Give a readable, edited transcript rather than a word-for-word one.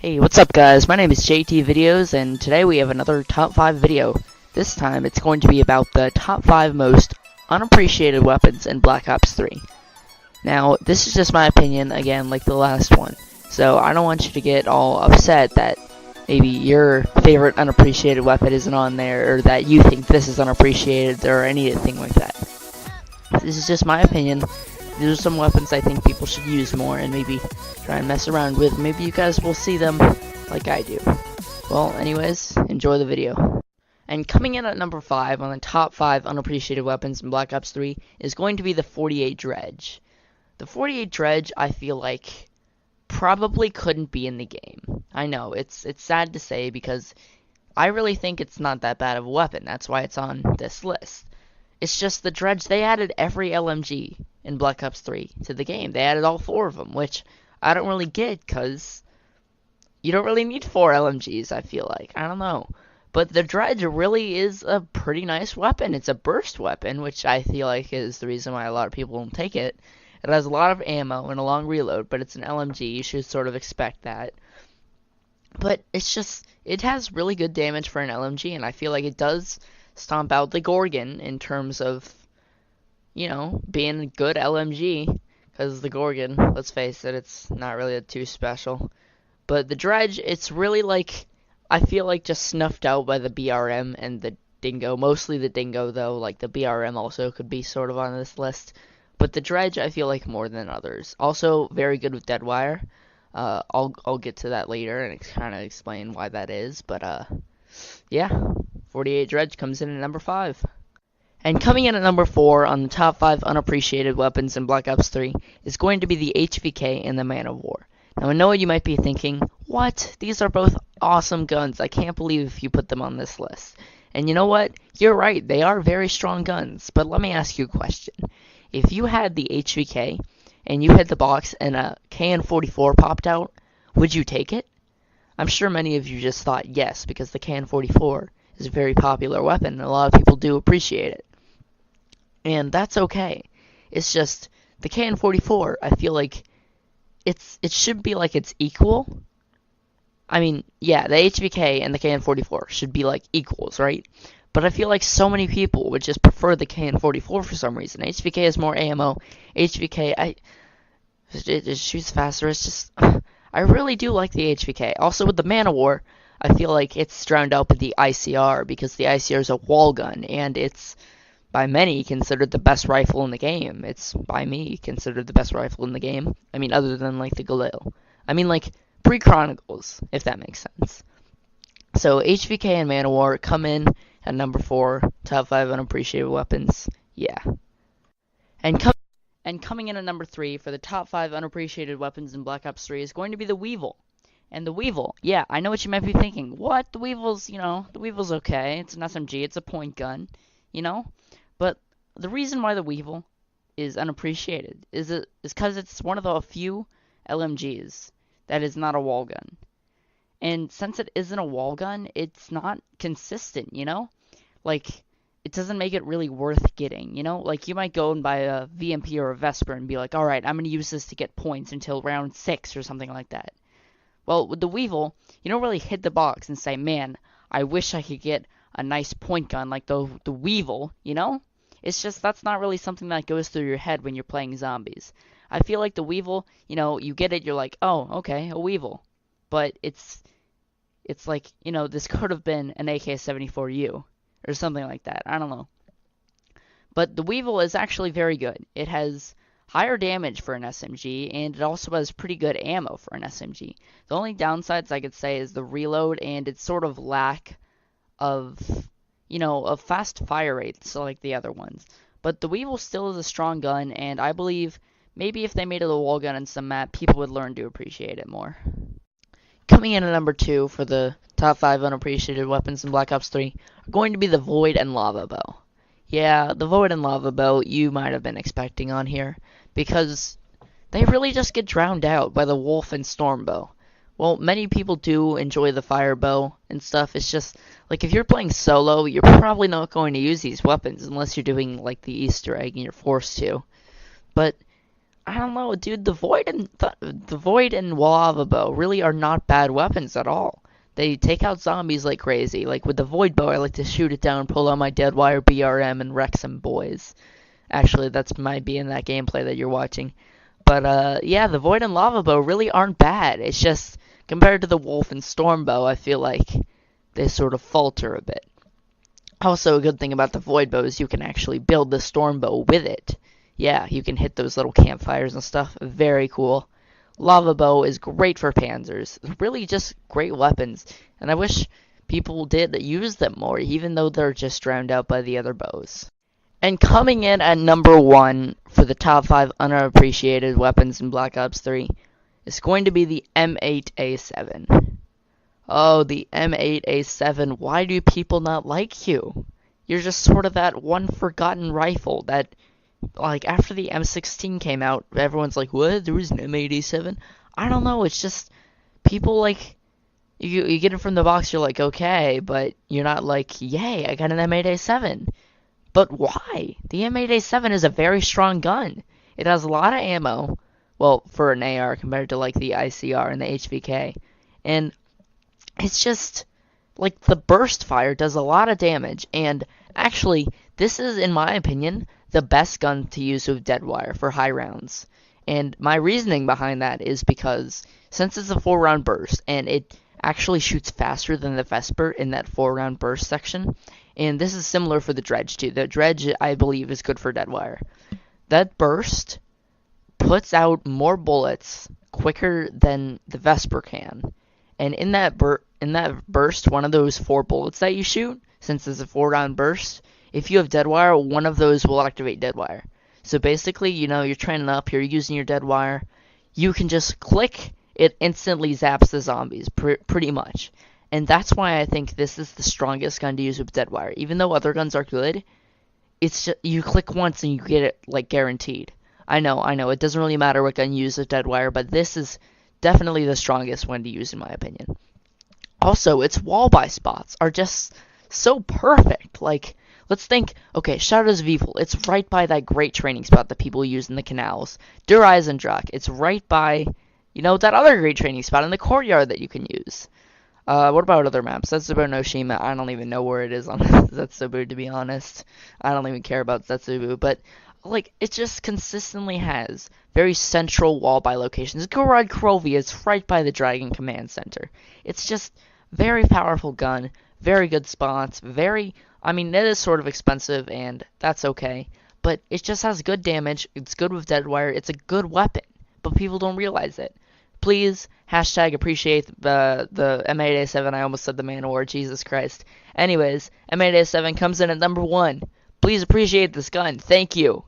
Hey, what's up guys? My name is JT Videos, and today we have another top 5 video. This time it's going to be about the top 5 most unappreciated weapons in Black Ops 3. Now, this is just my opinion, again, like the last one. So I don't want you to get all upset that maybe your favorite unappreciated weapon isn't on there, or that you think this is unappreciated, or anything like that. This is just my opinion. These are some weapons I think people should use more and maybe try and mess around with. Maybe you guys will see them like I do. Well, anyways, enjoy the video. And coming in at number 5 on the top 5 unappreciated weapons in Black Ops 3 is going to be the 48 Dredge. The 48 Dredge, I feel like, probably couldn't be in the game. I know, it's sad to say because I really think it's not that bad of a weapon. That's why it's on this list. It's just the Dredge, they added every LMG in Black Ops 3 to the game. They added all 4 of them, which I don't really get, because you don't really need 4 LMGs, I feel like. I don't know. But the Dredge really is a pretty nice weapon. It's a burst weapon, which I feel like is the reason why a lot of people don't take it. It has a lot of ammo and a long reload, but it's an LMG. You should sort of expect that. But it's just, it has really good damage for an LMG, and I feel like it does stomp out the Gorgon in terms of, you know, being a good LMG, because the Gorgon, let's face it, it's not really too special. But the Dredge, it's really like, I feel like just snuffed out by the BRM and the Dingo. Mostly the Dingo, though. Like, the BRM also could be sort of on this list. But the Dredge, I feel like more than others. Also, very good with Deadwire. I'll get to that later and kind of explain why that is. But, yeah, 48 Dredge comes in at number 5. And coming in at number 4 on the top 5 unappreciated weapons in Black Ops 3 is going to be the HVK and the Man of War. Now I know you might be thinking, what? These are both awesome guns. I can't believe you put them on this list. And you know what? You're right, they are very strong guns. But let me ask you a question. If you had the HVK and you hit the box and a KN-44 popped out, would you take it? I'm sure many of you just thought yes, because the KN-44 is a very popular weapon and a lot of people do appreciate it. And that's okay. It's just, the KN-44, I feel like it should be like it's equal. I mean, yeah, the HVK and the KN-44 should be like equals, right? But I feel like so many people would just prefer the KN-44 for some reason. HVK has more ammo. HVK, it shoots faster. It's just, I really do like the HVK. Also with the Man of War, I feel like it's drowned out with the ICR, because the ICR is a wall gun, and it's by many considered the best rifle in the game. It's by me considered the best rifle in the game. I mean, other than like the Galil. I mean, like pre-Chronicles, if that makes sense. So HVK and Man of War come in at number 4, top 5 unappreciated weapons. Yeah. And coming in at number 3 for the top 5 unappreciated weapons in Black Ops 3 is going to be the Weevil. And the Weevil, yeah, I know what you might be thinking. What? The Weevil's, you know, the Weevil's okay. It's an SMG, it's a point gun, you know? But the reason why the Weevil is unappreciated is because it's one of the few LMGs that is not a wall gun. And since it isn't a wall gun, it's not consistent, you know? Like, it doesn't make it really worth getting, you know? Like, you might go and buy a VMP or a Vesper and be like, alright, I'm going to use this to get points until round 6 or something like that. Well, with the Weevil, you don't really hit the box and say, man, I wish I could get a nice point gun like the Weevil, you know? It's just, that's not really something that goes through your head when you're playing zombies. I feel like the Weevil, you know, you get it, you're like, oh, okay, a Weevil. But it's like, you know, this could have been an AK-74U or something like that. I don't know. But the Weevil is actually very good. It has higher damage for an SMG, and it also has pretty good ammo for an SMG. The only downsides I could say is the reload and its sort of lack of, you know, of fast fire rates like the other ones. But the Weevil still is a strong gun, and I believe maybe if they made it a wall gun in some map, people would learn to appreciate it more. Coming in at number 2 for the top 5 unappreciated weapons in Black Ops 3 are going to be the Void and Lava Bow. Yeah, the Void and Lava Bow you might have been expecting on here, because they really just get drowned out by the Wolf and Storm Bow. Well, many people do enjoy the Fire Bow and stuff. It's just, like, if you're playing solo, you're probably not going to use these weapons unless you're doing, like, the Easter egg and you're forced to. But I don't know, dude. The Void and Lava Bow really are not bad weapons at all. They take out zombies like crazy. Like with the Void Bow, I like to shoot it down, pull out my Deadwire BRM, and wreck some boys. Actually, that's might be in that gameplay that you're watching. But yeah, the Void and Lava Bow really aren't bad. It's just compared to the Wolf and Storm Bow, I feel like they sort of falter a bit. Also, a good thing about the Void Bow is you can actually build the Storm Bow with it. Yeah, you can hit those little campfires and stuff. Very cool. Lava Bow is great for panzers. Really just great weapons. And I wish people did use them more, even though they're just drowned out by the other bows. And coming in at number 1 for the top 5 unappreciated weapons in Black Ops 3 is going to be the M8A7. Oh, the M8A7, why do people not like you? You're just sort of that one forgotten rifle that, like, after the M16 came out, everyone's like, what? There was an M8A7? I don't know, it's just, people, like, you get it from the box, you're like, okay, but you're not like, yay, I got an M8A7. But why? The M8A7 is a very strong gun. It has a lot of ammo, well, for an AR compared to, like, the ICR and the HVK. And it's just like the burst fire does a lot of damage, and actually this is, in my opinion, the best gun to use with Deadwire for high rounds. And my reasoning behind that is because since it's a 4-round burst and it actually shoots faster than the Vesper in that 4-round burst section, and this is similar for the Dredge too. The Dredge, I believe, is good for Deadwire. That burst puts out more bullets quicker than the Vesper can. And in that burst, one of those 4 bullets that you shoot, since it's a 4-round burst, if you have Deadwire, one of those will activate Deadwire. So basically, you're training up, you're using your Deadwire, you can just click, it instantly zaps the zombies, pretty much. And that's why I think this is the strongest gun to use with Deadwire. Even though other guns are good, it's just, you click once and you get it, like, guaranteed. I know, it doesn't really matter what gun you use with Deadwire, but this is definitely the strongest one to use in my opinion. Also, its wall buy spots are just so perfect. Like, let's think, okay, Shadows of Evil, it's right by that great training spot that people use in the canals. Der Eisendrache, it's right by, that other great training spot in the courtyard that you can use. What about other maps? Zetsubo no Shima, I don't even know where it is on Zetsubo, to be honest. I don't even care about Zetsubo, but like, it just consistently has very central wall by locations. Gorod Krovia is right by the Dragon Command Center. It's just very powerful gun, very good spots, I mean, it is sort of expensive, and that's okay, but it just has good damage, it's good with Deadwire, it's a good weapon, but people don't realize it. Please, hashtag appreciate the M8A7, I almost said the Man-O-War, Jesus Christ. Anyways, M8A7 comes in at number 1. Please appreciate this gun, thank you.